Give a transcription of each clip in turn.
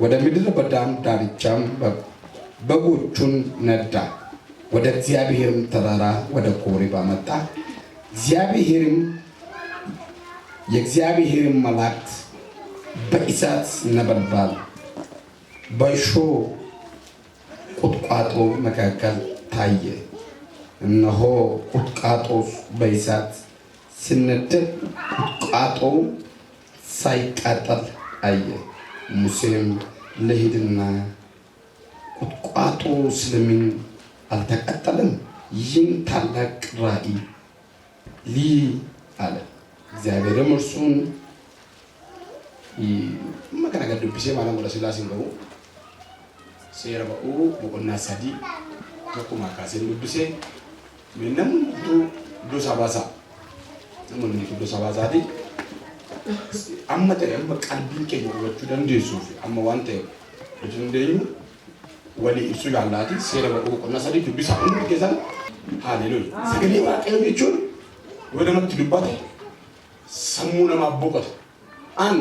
ወደ ምድረ በዳም ዳርቻም በጎቹን ነዳ። ወደ እግዚአብሔርም ተራራ ወደ ኮሬብ አመጣ። የእግዚአብሔርም መላእክት በእሳት ነበልባል በእሾህ ቁጥቋጦ መካከል ታየ። እነሆ ቁጥቋጦ በእሳት ሲነደድ ቁጥቋጦው ሳይቃጠል አየ። ሙሴም ልሂድና ቁጥቋጦ ስለምን አልተቃጠለም? ይህን ታላቅ ራእይ ልይ አለ። እግዚአብሔርም እርሱን መከናገር ዱብሴ ማለት ወደ ስላሴን ገቡ seera ba'uu boqonnaa 3 tokkuma kaasee dubbisee namni iddoo sabaasaa namoonni iddoo sabaasaati amma ta'e amma qalbiin keenya hubachuu dandeessuuf amma waan ta'e hojii dandeenyu walii ibsuu yaalaati seera ba'uu boqonnaa 3 dubbisaa hundi keessan haaleluyyaa sagalee waaqayyoo jechuun yoo namatti dubbate sammuu namaaf boqota an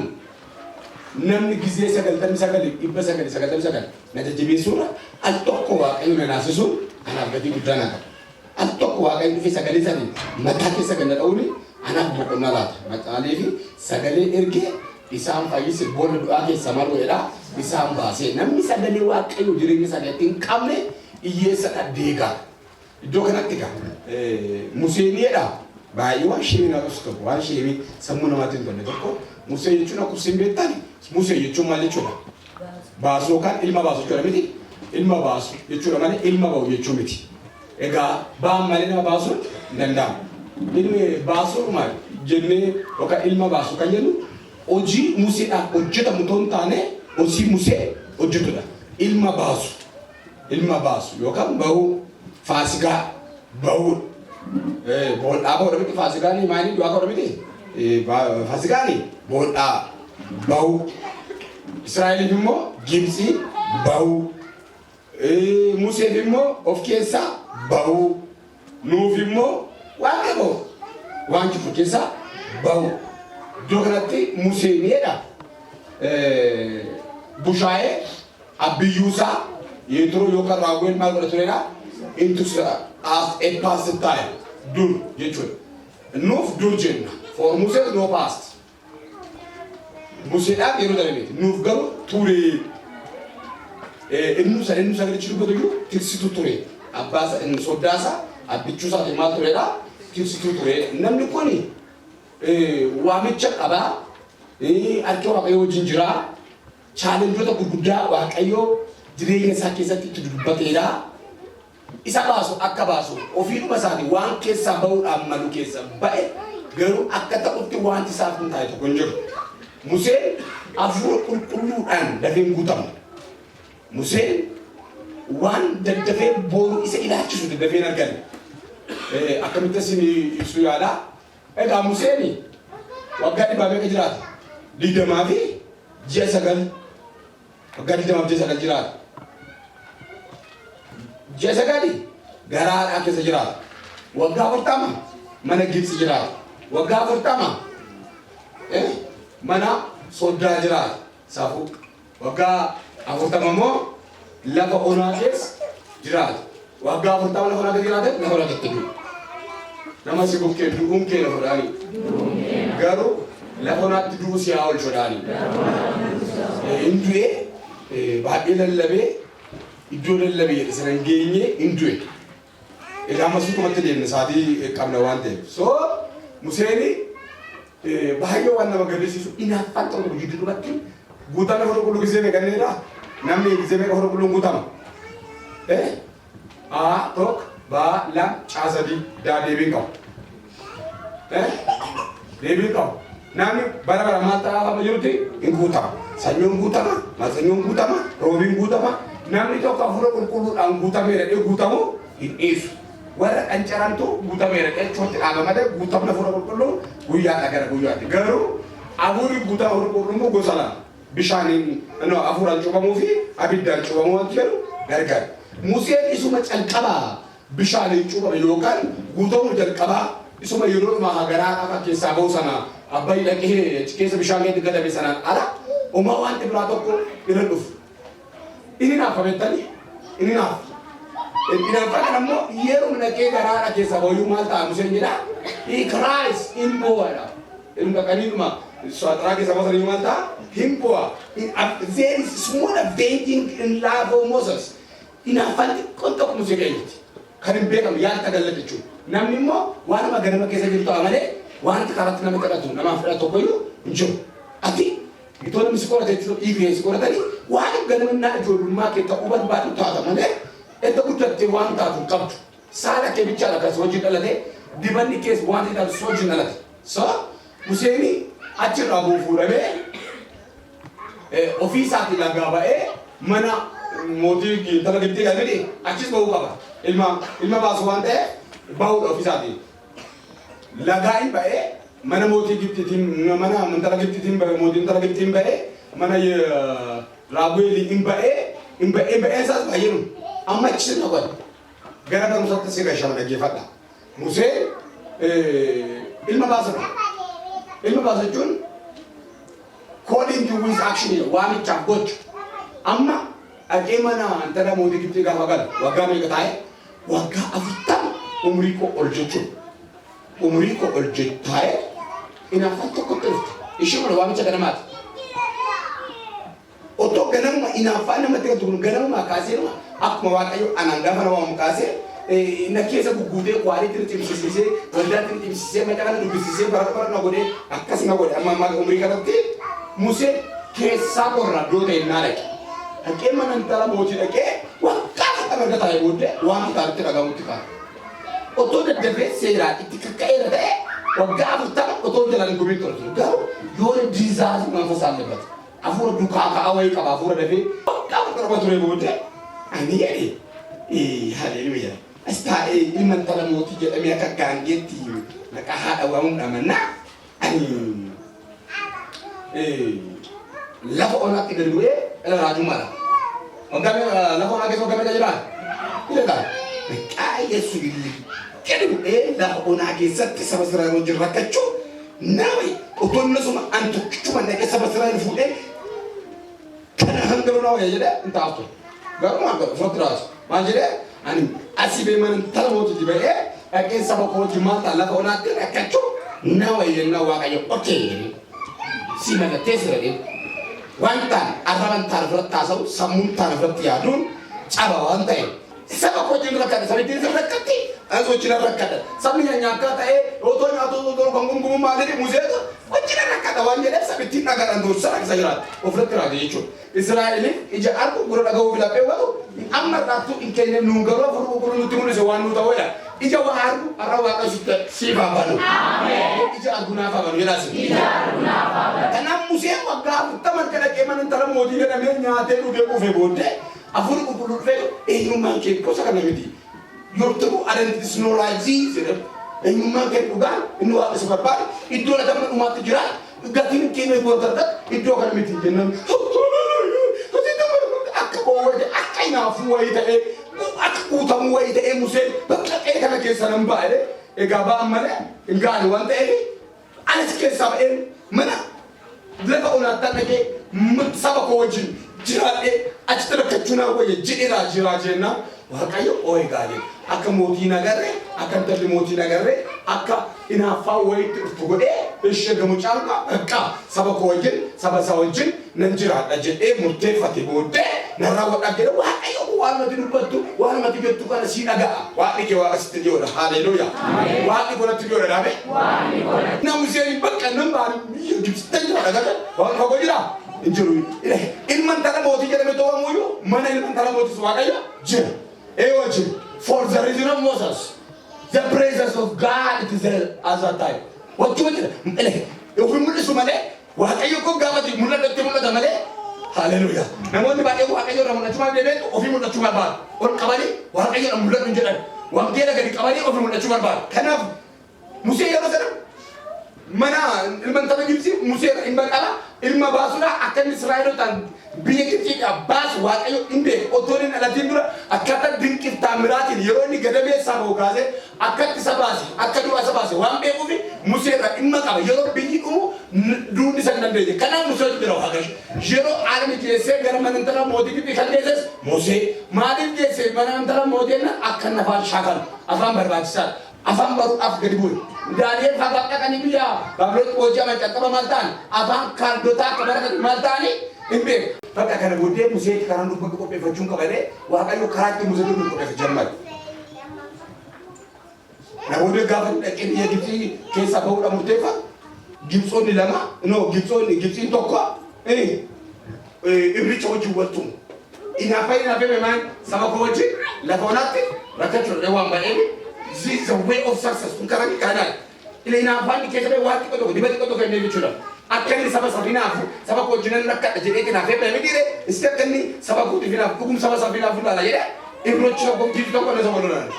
namni gizee sagaltamii ibba sagaltamii na jajjabeessuudha al tokko waaqayyo na naasisuun anaaf gatii guddaa naa qaba. Al tokko waaqayyo dhufee sagalee sanii mataa keessa ganna dha'uuni anaaf boqonnaa laata. Maxaalee fi sagalee ergee isaan fayyise boolla du'aa keessa malu jedhaa isaan baasee namni sagalee waaqayyo jireenya isaanii hin qabne hiyyeessadha deegaa. Iddoo kanatti egaa Museenidha baay'ee waan sheemii naa dhufu tokko waan sheemii sammuu namaatiin hin tolle tokko Musee jechuun akkuma isin beektani Musee jechuun maal jechuudha? Baasuu kan ilma baasu jechuudha miti. Ilma baasu jechuudha malee ilma ba'u jechuu miti. Egaa ba'an malee nama baasuun hin danda'amu. Ilmi baasuu maal jennee yookaan ilma baasu kan jennu hojii Museedhaan hojjetamu otoo hin taane hojii Musee hojjetudha. Ilma baasu yookaan ba'uu faasigaa ba'uu boodhaa ba'uudha miti faasigaanii maaliif du'aa ka'uudha miti? Faasigaanii boodhaa ba'uu. Israa'eliif immoo Gibxii ba'uu. Museef immoo of keessaa ba'uu. Nuuf immoo waan qabu waan jiru keessaa ba'uu. Iddoo kanatti Museenidha. Bushaayee abbiyyuusaa yeetoo yookaan raawween maal godha turedha? Into as a past time dur jechuudha. Nuuf dur jenna. For Musee no past. Museedhaaf yeroo darbeeti. Nuuf garuu ture. Inni sagalichi dubbatu iyyuu tirsitu ture. Abbaa soddaasaa abbichuusaa maal turedha? Tirsitu ture. Namni kun waamicha qabaa. Harka waaqayyoo wajjin jiraa. Chaalenjoota gurguddaa waaqayyoo jireenya isaa keessatti itti dubbateedha. Isa baasu akka baasu ofiidhuma isaatii waan keessaa bahuudhaan malu keessa ba'e garuu akka ta'utti wanti isaaf hin taane tokko hin jiru. Museen hafuura qulqulluudhaan dafeen guutama. Museen waan daddafee boru isa ilaalchisu daddafeen argame. Akkamitti isin ibsuu yaada? Egaa Museen waggaa 200 meeqa jiraata? 20 fi ji'a 9. Waggaa 20 fi ji'a 9 jiraata. Ji'a 9 garaadhaa keessa jiraata. Waggaa 40 mana Gibxi jiraata. Waggaa 40 mana soddaa jiraata. Saafuu waggaa 40 immoo lafa onaa keessa jiraata. Waggaa 40 lafa onaa keessa jiraata lafa onaa keessa du'u. Nama si bukkee du'uun kee lafa dhaanii. Garuu lafa onaatti du'u si haa oolchu dhaanii. Hin du'ee baay'ee lallabee iddoo lallabee jedhe sana hin geenye hin du'e. Egaa ammas kumatti deemne sa'aatii qabna waan ta'eef. So Museeni baay'ee waan nama gaddisiisu inaaffaan tokko jidduu duratti guutame hora qulqulluu gisee meeqanneedha? Namni gisee meeqa hora qulqulluun guutama? Tokko baa lam caasadii daa deebiin qabu. Deebiin qabu. Namni bara bara maal ta'aa jirutti hin guutama. Sanyoon guutama, maasanyoon guutama, roobiin guutama. Namni tokko hafuura qulqulluudhaan guutameera dhee guutamu hin dhiisu. Warra qancarantu guutameera jechuutti dhaabamate guutamna hafuura qulqulluu guyyaadhaa gara guyyaatti. Garuu hafuurri guutama hafuura qulqulluu gosa lama. Bishaaniin hafuuraan cuubamuu fi abiddaan cuubamuu wanti jedhu gargar. Museen isuma calqabaa bishaaniin cuubame yookaan guutamuu jalqabaa isuma yeroo dhumaa garaa qafa keessaa bahu sana abbayii dhaqee keessa bishaan keessa gadabe sanaan ala Oma wanti biraa tokko irra dhufu. Inni naaf qabettanii inni naaf. Inaaffaan ammoo yeroo naqee garaadha keessa hooyyuu maal ta'a Museen jedha. He cries in boaadha. Inni dhaqaniidhuma Saaxiraa keessa masanii maal ta'a? Hin boa. There is small avenging in love of Moses. Inaaffaan xiqqoon tokko Musee keenyatti. Kan hin beekamu yaada tagalla jechuudha. Namni immoo waan nama ganama keessa jirtu amalee waan karaatti nama kadhatu namaaf fedha tokkoyyuu hin jiru. Ati itoo namni si qorate jechuudha dhiigee si qoratanii waan ganama naa ijoollummaa kee ta'uu barbaadu taata malee edda guddattee waan taatu qabdu. Saala kee bichaadha kan hojii dhalate dibanni kees waan taatu hojii dhalate. So Museeni achirraa buufuudhamee ofii isaatii lagaa ba'ee mana mootii intala Gibxii galmee achis bahuu qaba. Ilma baasu waan ta'eef bahuudha ofii isaatii. Lagaa hin ba'ee mana mootii Gibxiitiin mana intala Gibxiitiin ba'ee mootii intala Gibxiitiin ba'ee mana Raabu'eelii hin ba'ee isaas baay'eenu. Amma achis na godhe. Gara barumsaatti sirra shama dhaggeeffadha. Museen ilma baasa. Ilma baasa jechuun calling you with action waamichaaf gochu. Amma dhaqee mana intala mootii Gibxii gaafa galu waggaa meeqa taa'e waggaa 40 umrii koo ol jechuudha. Umrii koo ol taa'e inaaffaan tokkotti dhufte. Ishee mana waamicha ganamaati. Otoo ganamuma inaaffaan namatti gatu kun ganamuma kaasee akkuma Waaqayyo anaan gaafa nama waamu kaasee na keessa gugguutee kwaarii tirtimsiisee waldaa tirtimsiisee macaa kana dubbisiisee bara na godhee akkas na godhe amma umrii kanatti Museen keessaa qorra doo ta'e naa dhaqe. Dhaqee mana intala mootii dhaqee waggaa erga taa'ee booddee waan kitaabatti dhagahamutti kaa'e. Otoo daddafee seeraa itti kakka'eera ta'e waggaa 40 otoo jalaan gubiin tortu garuu yoo diizaazi manfasaan lebbate. Afura dukaa ka'aa wayii qaba afura dafee waggaa 40 ture booddee ani jedhee haleluuyaa. As taa'ee ilma intala mootii jedhamee akka gaangeetti maqaa haadha waamuun dhamannaa ani lafa onaatti gadi bu'ee raajummaadha. Waggaa lafa onaa keessa waggaa meeqa jiraan? Ilaala. Maqaa Yesuus gadi bu'ee lafa onaa keessatti saba Israa'el wajjin rakkachuu nawe otoo nasuma an tokkichuma dhaqee saba Israa'el fuudhee kana hanga naa wayya jedhee hin taa'atu. Garuu maal godha furatti raasu maal jedhee ani asii bee mana intala mootii ba'ee dhaqee saba kootii maal ta'a lafa onaatti rakkachuu naa wayya naa Waaqayyo okee si mallattee siree waan ta'an arraban ta'an fudhatta haasa'u sammuun ta'an fudhatti yaaduun caba waan ta'e saba kootiin rakkadha sabittiin sirra rakkatti as wajjin rakkadha sabni nyaakkaa ta'ee otoo nyaatu otoo kan gungumu maaliif museetu wajjin rakkadha waan jedheef sabittiin dhagaadhaan dursa rakkisa jiraata ofirratti raate jechuudha. Israa'eliif ija argu gurra dhaga'uu filaphee watu amma irraattu hin kenne nuun garuu afur qulqulluu nutti mul'ise waan nu ta'uudha. Ija waa argu arra waaqa siif haa banu. Ija argu naaf haa banu jedhaasi. Kanaaf Museen waggaa 40 kana dhaqee mana intala mootii jedhamee nyaatee dhugee quufee booddee afur qulqulluu dhufee eenyummaan kee gosa kana miti. Yoo ta'u identity no like this eenyummaan kee dhugaan inni waaqa isa barbaade iddoo latamna dhumaatti jira gatiin keenya gootadha iddoo kana miti jennaan. Akka boowwate akka inaafuu wayii ta'ee akka kuutamu wayii ta'ee Museen bakka qe'ee kana keessa nan baa'ee egaa ba'an malee hin gaane waan ta'eef anis keessaa ba'een mana lafa onaatti dhaqee saba koo wajjin jiraadhee achitti rakkachuu naa wayya jedheeraa jiraa jennaan Waaqayyo ooyi gaalee akka mootii nagarree akka intalli mootii nagarree akka inaaffaa wayiitti dhuftu godhee ishee gamu caalqa akka saba koo wajjin saba isaa wajjin nan jiraadha jedhee murteeffate booddee narraa godhaa jedhe Waaqayyo waan nuti dubbattu waan nuti jettu kana sii dhaga'a waaqni kee waaqa sitti dhiyoodha haleluuyaa waaqni godhatti dhiyoodha dhaabe na Museen bakka nan baani biyya Gibxitti jira dhaga'a waan fagoo jira hin jiru ilma intala mootii jedhame ta'amuyyuu mana ilma intala mootis Waaqayyo jira. For the reason of Moses, the presence of God is there at that time. What you want? If we move to Malay, what are you going to do? Mullah, hallelujah. Now, what about you? What are you going to do? Of him, not to my bar. Or Kabali, what are you going to do? One day, I get Kabali of him, not to my bar. Can I Musi Yorusalem? mana ilman tana gibsi Musee ilma qaba ilma baasudha akka Israa'elotaan biyya Gibxiidha baas waaqayyo inde otooniin alatiin dura akkata dinqiif taamiraatiin yeroo inni gadameessaa bahu kaasee akkatti isa baase akka du'a isa baase waan beekuuf Musee irraa ilma qaba yeroo biyyi dhumu duudni isa dandeenye kanaaf Musee bira waaqayyo yeroo aalmi geessee gara mana intala mootii Gibxii kan geesses Musee maaliif geessee mana intala mootiin akka nafaan shaakalu afaan barbaachisaadha. Afaan baru af gadi bu'e. Daani'el fakkaata kan biyya Baabiloon hojii qaqqaba maal ta'an afaan kaardotaa akka baratan maal ta'ani hin beeku. Bakka kana booddee Musee karaa nu bakka qopheeffachuun qabadee waaqayyo karaa itti Musee nu qopheeffachaa jira. Namoonni gaafa dhaqee biyya Gibxii keessaa bahuudha murteeffa. Gibxoonni lama Gibxiin tokko ibricha wajjin waltuun. Inaafee beemaan saba koo wajjin lafa onaatti rakkachuudha waan ba'eef. This is a way of success. Unkarani kana. Ile inaafani kesebe wati koto dibati koto kene bichura. Akani saba sabina afu saba ko jinan nakka jere kana fe be dire step kani saba ko divina kukum saba sabina afu la yere. Ibrocho ko gidi to ko na saba lona.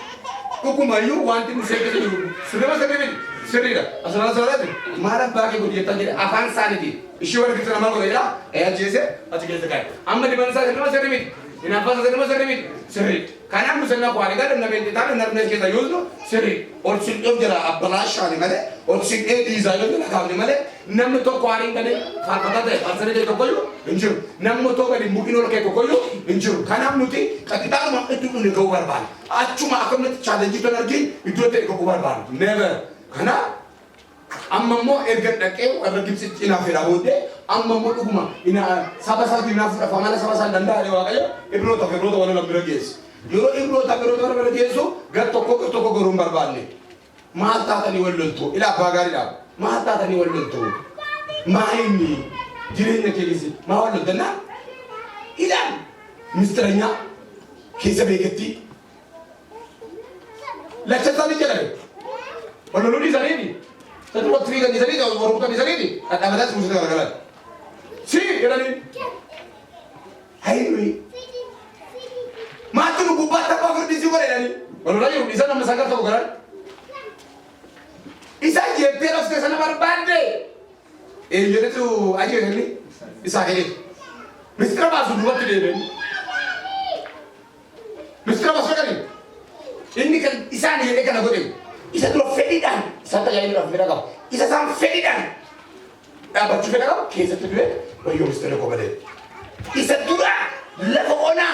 Kukum ayu wanti ni sebe ni. Sirema sebe sirira. Asala sala mara baake ko dieta jere afan saniti. Ishwar kitna ma ko ila e jese ati kese kai. Amma di bansa sirema sebe inaafasa sirema sebe sirri. Karena misalnya aku hari kan nabi kita benar benar kita yuzno seri orsin itu jera abalasha ni mana orsin itu desain itu nak kau ni mana namun tu aku hari kan fakta deh asal itu kau yo injur namun tu kan mungkin orang kayak kau yo injur karena nuti kita orang itu ni kau berban cuma aku nanti challenge itu lagi itu tu kau berban never karena amma mo ergan dake wala gibsi ina fira bode amma mo duguma ina saba ina fira famana saba danda ari wakayo ibro to wala lambira ges Yoro ibro tabiro dora bela jesu gatto ko gorum barbanne ma ta tani wallonto ila bagari da ma ta tani wallonto ma inni jirenya kelisi ma wallonto na ila mistranya kisa begetti la chatani jale wala lodi zanidi tatu watri ga zanidi o waruka zanidi atamadat musida wala si irani hayri Matu nubu bata pa furdi si gore nani. Walau lagi bisa nama sangkar tu bukan? Isa jepter os kesana baru bande. Jadi tu aja ni. Isa ini. Mister basu dua tu dia ni. Mister basu kan ni. Ini kan isa ni ini kan aku ni. Isa tu fedidan. Isa tak jadi lah fedidan kau. Isa sam fedidan. Apa tu fedidan kau? Kisa tu dia. Bayu mister kau bade. Isa tu lah. Lepas ona.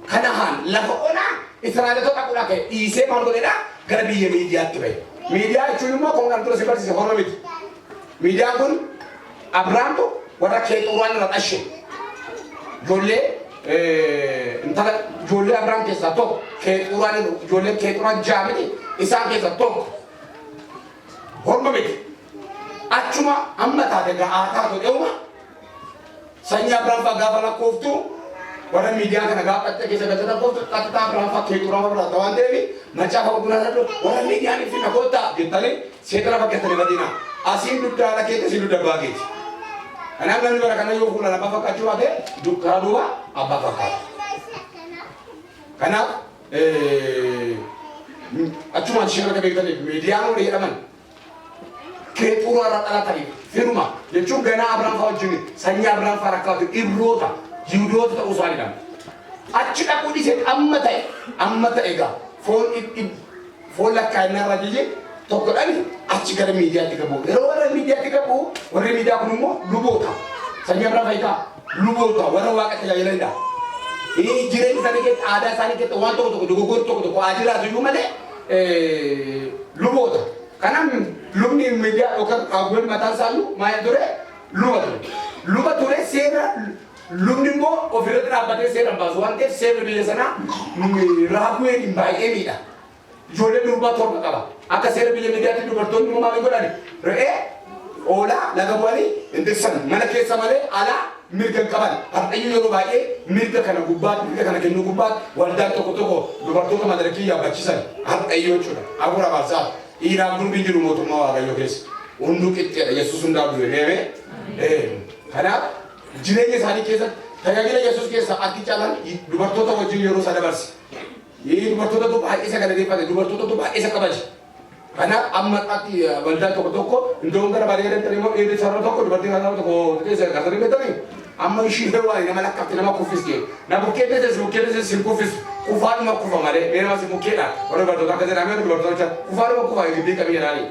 Kanahan lafa ona Israel to takula ke ise margo deda garbi ye media tibe media chuluma ko ngal to se barsi horomit media kun Abraham to wada ke to wan rat ashe jolle ntaka jolle Abraham ke sa to ke uran jolle ke to ran jamini isa ke sa to horomit achuma amma ta daga ata to deuma sanya Abraham fa gafala koftu Wala media kan agak kata kisah kata kau tu kata berapa kilo berapa berapa tahun dewi macam apa guna satu wala media ni fina kota kita ni setelah pakai televisi asin duda lagi itu asin duda bagi anak anak mereka kan yo guna apa pakai cuma deh duka dua apa pakai karena cuma sih mereka begitu ni media ni aman kepura rata rata ni firma dia cuma gana Abraham kau jadi sanya Abraham farakau tu ibrota Judul tak usah ni dah. Acik aku di sini amma tak ega. Phone lah kaina lagi je. Tokor ani acik ada media tiga bu. Orang media tiga bu, orang media aku nunggu lubo ta. Sanya berapa ika? Lubo ta. Orang wakat jaga jalan dah. Ini jiran sana kita ada sana kita orang tu gugur tu ajilah tu cuma deh lubo ta. Karena lumni media okat aguan mata salu maya tu lubo tu sera Lumni mo ofirat na abate se ramba so ante se be sana rahabu e imbai e mida jole be ruba tor kaba aka se be le gati du barton mo ma be godani re ola laga wali inde san mana ke samale ala mirga kabal har ayu yo ba e mirga kana gubbat mirga kana kenu gubbat walda to ko du barton ma dare ki ya bachisan har ayu chura agura barza ira gun bindiru mo to ma wa yo kes undu kitte yesus unda du rewe kana Jirenya sani kesa, tagagila Yesus kesa ati jalan, dubartoota wajjin yeroo sana barsi. Dubartoota tu baay'ee isa kana deeffate, dubartoota tu baay'ee isa kabaji. Karena amma ati balda toko indong kana bari ada terima ini sarang toko di batin kana toko itu saya kata ini betul amma isi hewa ini nama nakap nama kufis ke na bukete se sim kufis kufar ma kufa mare mera masih mukena orang baru tak kerja nama itu baru tak kufar ma kufa ini kami rani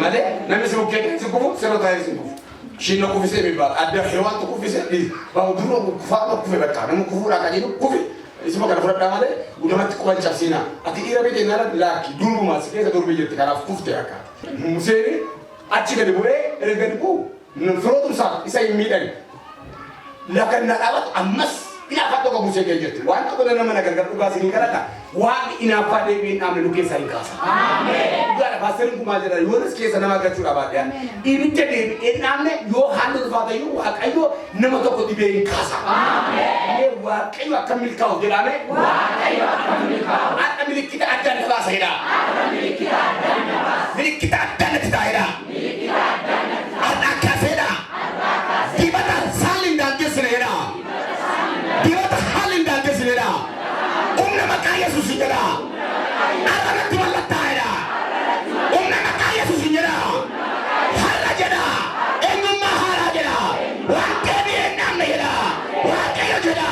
male nama se mukete se kufu se rota se kufu shino kufis ini bar ada hewan tu kufis ini baru dulu kufar ma kufa berkah nama kufu rakan itu kufi Semua kan orang ramai, udah mati kuat cacina. Ati ira bete nara laki, dulu masih kita dulu bejat karena kufte akar. Museni, aci kan dibuat, kan dibu. Nufro tu sah, isa imidan. Lakan nak awat amas, ina apa tu kamu sekian jatuh. Wan aku dah nama nak kerja tugas ini kerana, wan ina apa deh bin amne luki sari kasa. Amin. Gak ada pasal aku majar, Yohanes kisah nama kerja apa dia. Ini jadi, ini amne Yohanes fata yo, akayo nama tu kau tiba kasa. Amin. Wah, kayu akan milik kau, jadi ane. Wah, kayu akan milik kau. Akan milik kita ada nafas hira. Akan milik kita ada nafas. Milik kita ada nafas hira. Milik kita ada nafas. Ada kaseda. Di mana saling dan keselera. Di mana saling dan keselera. Nama kaya susinyera. Ada nanti malah taira. Nama kaya susinyera. Harajada. Engum maharajada. Waktu ni nama hira. Waktu jada.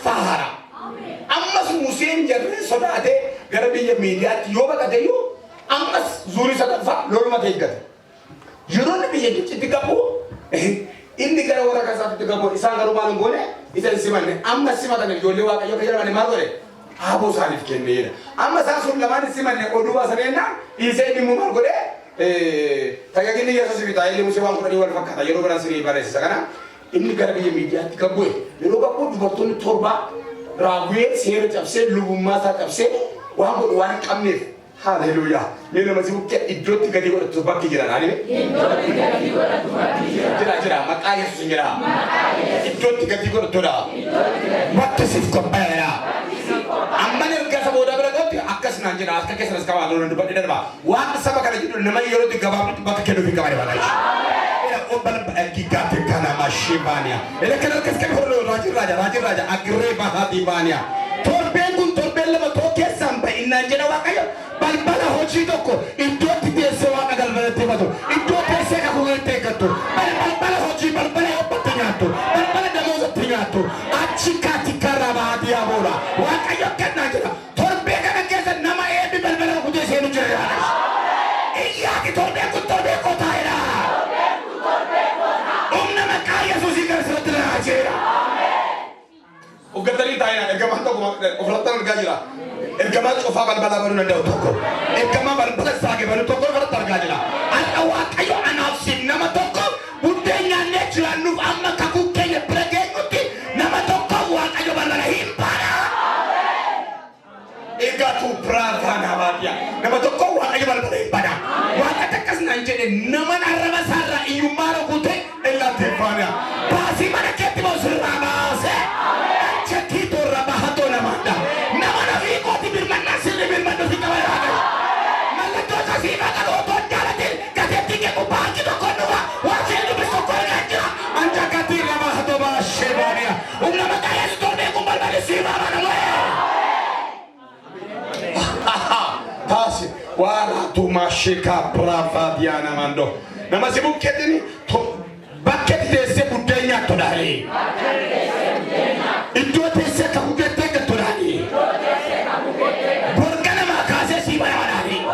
Fahara. Ammas Musen jarre sodate garbiya media yoba kate yo ammas zuri sadafa lolma teigate yuron biye gitti gabu indi gara wara kasa gabu isanga ruman gone isan simane ammas simata ne jolle wa kayo kayara ne magore abo salif kenne ammas asul lamani simane oduwa sanena ise ni mu magore tagagini yasa sibita ile musewan ko ni wal fakata yoro bara siri bare sagana ini gara biye media gabu yoro gabu dubartoni torba rague sihir capse lubu masa capse wangu wan kamne haleluya nene masih buket idrot tiga tiga tu baki jira nani idrot tiga tiga tu baki jira makanya susingira idrot tiga tiga tu dah waktu sih kopera amane gasa boda beragam akas nanjira akas keseras kawan dulu depan di depan waktu sama kali itu nama yoro tiga baki kedu fika mari balai oban gigat kana mashibania ele kana kaske horo raja agreba hadibania torbengun torbelle ma toke sampai inanjena wakayo balbala hoji doko idoti dese waka galbala temato idoti seka kulte kato balbala hoji balbala opatinato balbala damoza tinato achikati karaba diabora wakayo kanajena torbega kesa nama ebi balbala kudese no jera iya ki torbengun torbeko taira Ugatari tayo na, egama to ko, ofratan gajira. Egama to fa balbala baru nanda utoko. Egama balbala sage baru toko ofratan gajira. An awak ayo anafsin nama toko, budenya netra nu amma kaku kenya pregenuti nama toko wak ayo balbala himpara. Egatu prava namadia. Nama toko wak ayo balbala himpara. Wak atakas nanjene nama narama sarra iyumaro kute ella tefania. Pasi mana keti mo surabase. Cekito rabahato namanda. Nama nabi ko tibir manasir tibir manasir kawalaga. Malato kasi magalo to jalatin kaseti ke ko baki to konwa. Wase no biso ko ngajira. Anja kati rabahato ba shebania. Umna makaya to be ko balbale siba manwe. Pasi wala tu mashika brava diana mando. Nama sibu ketini to baket dese budenya to dari. Itu dese kabukete ke to dari. Borgana makase si bayani.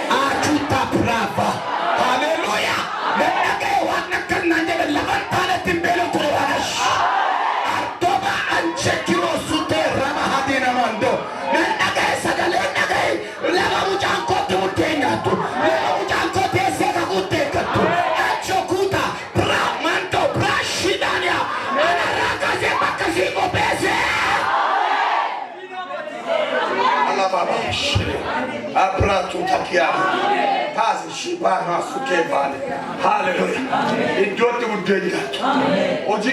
Acuta brava. Haleluya. Menake wakna kananje laban tale timbelo to wanash. Artoba anchekiro sute ramahadina mando. Menake sagale nake lava mujanko to mutenya to. Lava mujanko dese kabukete to. Abratu takia pazi shibana sukevale hallelujah idoti udenya oji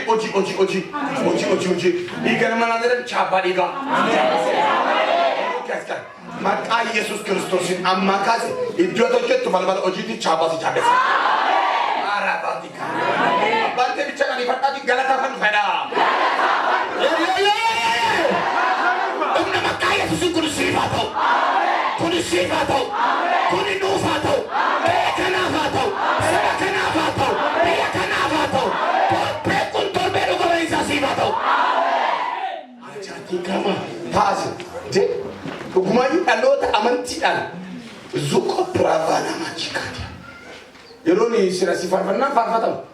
igana manadere chapadiga kaska maka Yesus Kristosin amakazi idoti tu balbal oji chapasi chapesa arabatika bante bicara ni fatati galata kan fada sifatau. Kuni nufatau. Bekana fatau. Sebakana fatau. Bekana fatau. Pekun torberu kaisa sifatau. Ajati kama taasi. Je, hukumai alota amantian. Zuko pravana majikanya. Yeroni sira sifarfana farfatam.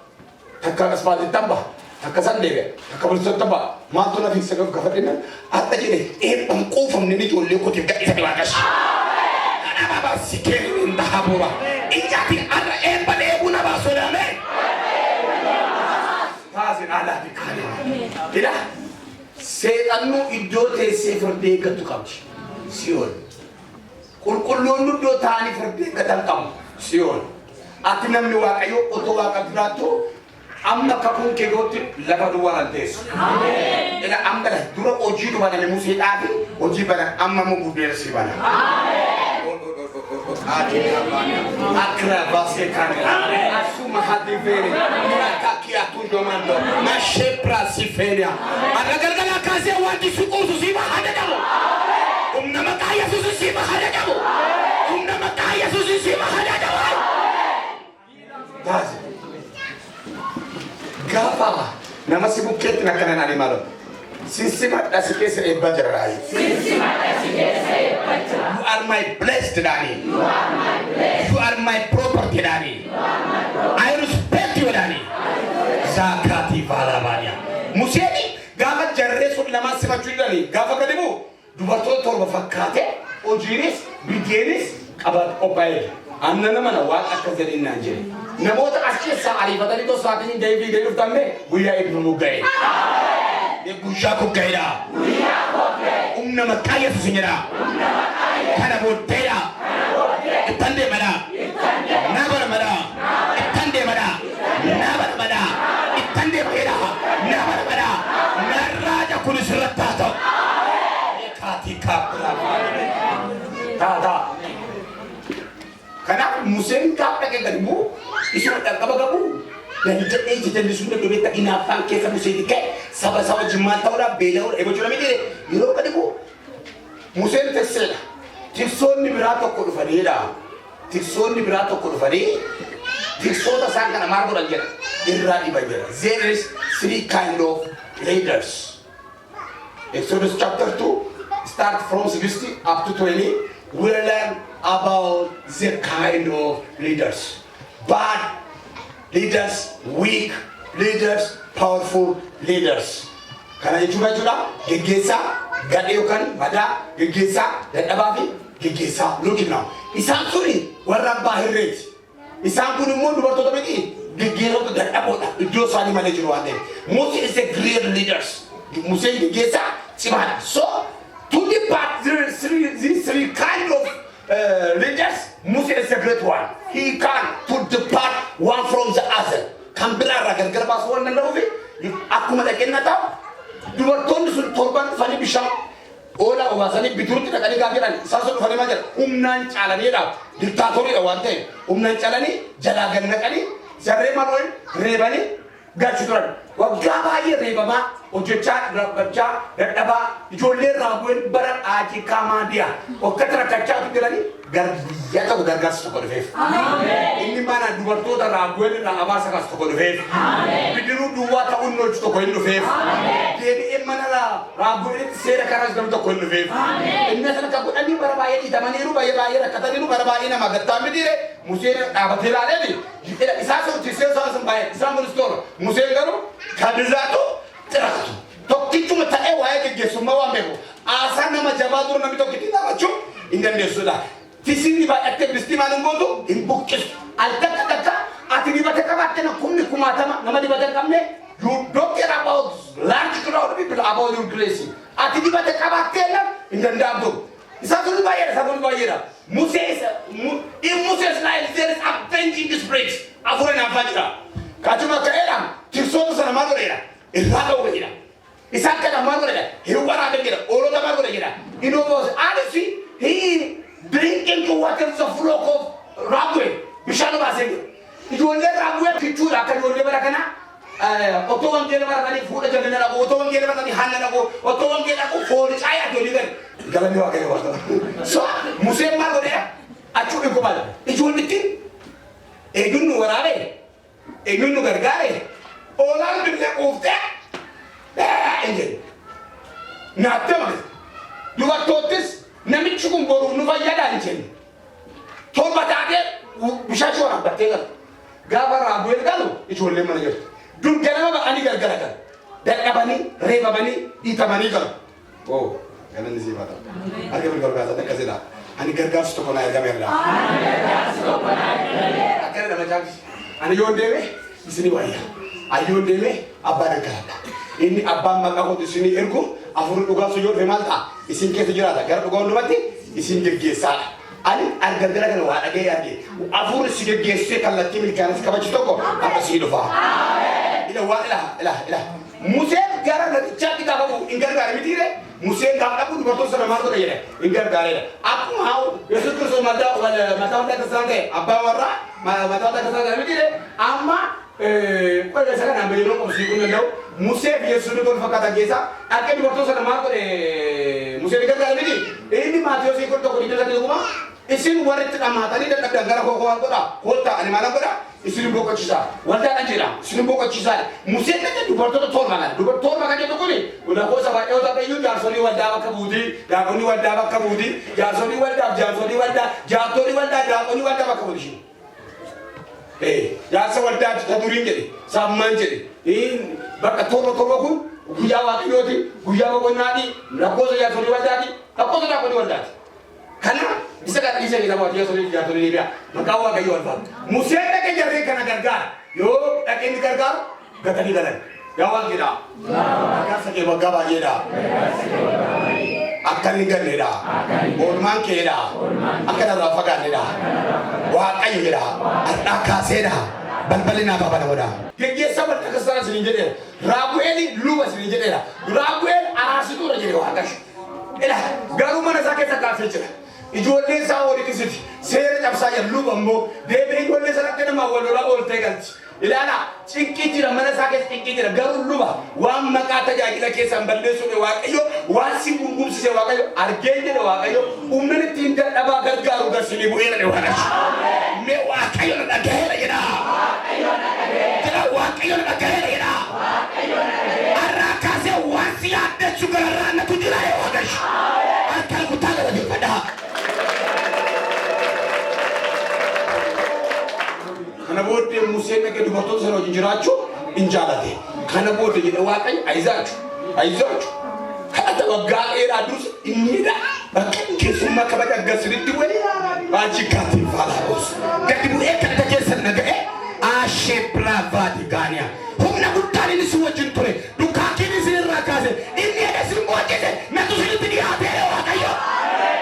Takka asbadi tamba. Takka sandega. Takka bulso tamba. Maatu na fiksa ka fatina. Atta jene pangkufam nini jolle ko tiga isa dibakas. Ana baba sikeri ndahabura. Injati ara bale buna basolame. Tazin ala bikani. Ila seanu iddote seferde gatukam. Siol. Kulkulun do tani ferde gatakam. Siol. Atinam ni wakayo oto wakadrato. Amma kapun ke gotti laba duwaran des. Amen. Ila amma la dura oji do bana musi ati oji bana amma mu budel sibana. Amen. Akra base kan. Asuma hadi vere. Kaki atu domando. Na shepra siferia. Anagalgala kaze wadi sukusu siba hada damo. Umna makaya susu siba hada damo. Umna makaya susu siba hada damo. Tazi. Gapa nama si bukit na kanan ani malo. Sisimat asike se ebajarai. Sisimat asike se ebajarai. You are my blessed daddy. You are my blessed. You are my property daddy. You are my property. I respect you daddy. Zakati valabanya. Museni gava jarresu lama sima chudani. Gava kadimu. Dubarto torba fakate. Ojiris bigeris abat opai. Anna namana wa akazari nanjeri. Namota aske sa arifadani to saatini devi devi tamme buya ibnu mugai. Ye buja ko gaira. Buya ko gai. Umna makaya susinyara. Umna makaya. Kana botera. Kana botera. Itande mara. Itande. Nabara mara. Itande mara. Nabara mara. Itande mara. Nabara mara. Naraja kunisratato. Ekati kapra. Ta. Karena musim kapra ke gadimu. Isu kabagabu. Dan jadi sudah berbeda inafan kita musim dike. Sahabat jemaat orang bela orang ego cuma ini. Euro kadimu. Musim tersela. Tikson ni berato kurufadira. Tikson ni berato kurufadi. Tikson tak sangka nama margo lagi. Irra ibadah. There is 3 kind of leaders. Exodus chapter 2 start from 60 up to 20. We learn about the kind of leaders. Bad leaders, weak leaders, powerful leaders. Karena juga gegesa, gadeokan, pada gegesa, dan abafi gegesa. Look now. Isang suri warna bahiret. Isang pun mundu bertoto begi gegesa tu dan abota. Itu sani mana juruande. Moses is a great leaders. Moses gegesa, cima. So to depart these three kind of leaders, Moses is a great one. He can to depart one from the other. Kambira ragan kerba suan nandawi. Aku malakin nata. Dua ton sun torban fani bisham. Ola wasani bidur kita kali kafiran. Sasu fani majar. Umnan calani dah. Diktatori awante. Umnan calani jalagan nakali. Jare maloi rebani gachuran. Wagaba ye rebama. Ojecha rabacha redaba. Jolle ragun barat aji kama dia. Okatra kacha tu kelani. Garbiya tu gargas tu korvef. Amen. Ini mana dua tu dah ragun na amasa kas tu korvef. Amen. Bidiru dua tahun nol tu korvef. Amen. Jadi mana la ragun sera karas dam tu korvef. Amen. Ini sana kabut ani barabaya di taman iru bayar kata iru barabaya nama gatam bidire. Musir abatela lagi. Isa tu tisel sama bayar. Isa munstor. Musir karu kadizatu. Teratu. Tokki cuma tak ewa ke gesuma wamego. Asa nama jabaduru nami tokki tidak macam. Ingat dia sudah. Tisini ba akte bistima nunggodo. Imbukis. Alta kata. Ati di bata kabat na kumni kumata nama di bata kamne. You don't care about large crowd of people about your blessing. Ati di bata kabat na. Ingat dia abdu. Satu bayar. Moses in Moses' life there is avenging the spirits. Afura na fajra. Kacuma kaeram. Tirsono sana magorera. Irraga ubegira. Isaka na magorera. Hiruara begira. Oro da magorera. You know was honestly he drinking the waters of flock of ragwe. Mishano basenge. Ijuole ragwe kichura kajuole barakana. Otowan gele barakani fuda jagana ko. Otowan gele barakani hanna ko. Otowan gele ko for chaya to liver. galanni waaqayyo waaqa so Museen maal godhee achuu eeguu maal ijoollitti eeguun waraabee eeguun gargaaree oolaan billee quuftee injil naatte malee dubartoottis namichi kun boruuf nu fayyadaa hin jenne torba taatee bishaan shoora battee galu gaafa raabu'eel galu ijoollee mana jirtu dur ganama ba'anii gargara galu dadhabanii reebamanii dhiitamanii galu oo galanni siifaa ta'a arga bil gargaarsa akkasiidha ani gargaarsu tokko naa ergameerra akkana nama jaabsi ani yoon deeme isinii wayya ani yoon deeme abbaa dangaradha inni abbaan maqaa kootu isinii ergu afur dhugaafsu yoo dhufe maal ta'a isin keessa jiraata gara dhugaa hundumatti isin geggeessaadha ani argagara kana waa dhagee yaadde afur si geggeessee kallattii milkaanis kabachi tokko akka sii dhufa ila waa ila Museen gara natichaatti gaafa bu'u hin gargaare mitiire Museen gaafa dhabu dubartoota sana maal godha jedhe hin gargaareedha akkuma haa Yesuus Kiristoos mataa hundaa keessaan ta'e abbaa warraa mataa hundaa keessaan ta'e mitiire amma qola isa kanaan yeroo qobsii kun danda'u Musee fi Yesuus tol fakkaatan keessaa akka dubartoota sana maal godhe Museen gargaare miti inni Maatiyyoos kun tokko dhiibbaa dhuguma isin walitti dhamaatanii dadhabdan gara koo waan godha koottaa ani maalan godha isin boqochiisa waldaadhaan jedha isin boqochiisa Museen dhaqee dubartoota toorma kan jedhu kuni lakkoofsa baay'ee ta'eyyuu jaarsolii waldaa bakka buutii daaqonni waldaa bakka buutii jaarsolii waldaa jaarsolii waldaa jaartolii waldaa daaqonni waldaa bakka buutii jaarsa waldaa duriin jedhe saammaan jedhe bakka torba kun guyyaa waaqayyooti guyyaa boqonnaati lakkoofsa jaarsolii waldaati lakkoofsa daaqonni waldaati kana bisa kata isa kita buat dia solid jatuh di dia maka awak kayu alfam Museen nak jarang kana gargar yo nak ini gargar kata di dalam jawab kita akan sakit baga bagi dah akan ingat dah orman ke dah akan ada fakan dah wah kayu dah akase dah balbalin apa pada muda dia sahabat kesana sini jadi Raabu'eel luas sini jadi Raabu'eel aras itu raja dia akas elah garu mana sakit sakit saja ijoolleen isaa walitti siti seera cabsaa jallu bammoo deebi'ee ijoollee sanatti nama walolaa ooltee galchi ilaala cinqii jira mana isaa keessa cinqii jira garuu luba waan maqaa tajaajila keessaan balleessuun waaqayyo waan si gungumsise waaqayyo argee jedhe waaqayyo humna ittiin dadhabaa gargaaru garsinii bu'eera dhe waaqayyo mee waaqayyo na dhagaheera jedha waaqayyo na dhagaheera jedha har'aa kaasee waan si yaaddeessu gararraa natu jira waaqayyo akkana kutaa galateeffadhaa kana booddee Museen dhaqee dubartoota sana wajjin jiraachuu hin jaalate kana booddee jedhe waaqayyo ayizaachu kadhata waggaa dheeraa dursa innidha bakka keessummaa kabaja agarsiisitti wali baachi kaatiin faalaa'us gadi bu'ee kadhata keessan dhaga'e ashee biraabaati gaaniya humna guddaan inni si wajjin ture dukaakiin isin irraa kaase inni edha isin boojjise natu sinitti dhiyaate waaqayyo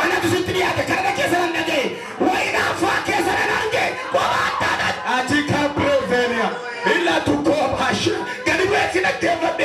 anatu sinitti dhiyaate kadhata keessan dhaga'e wayinaa faa keessan arge qobaadhaadha ati kabrevenia illa tu ko pasha gadi bu'ee si dhaggeeffate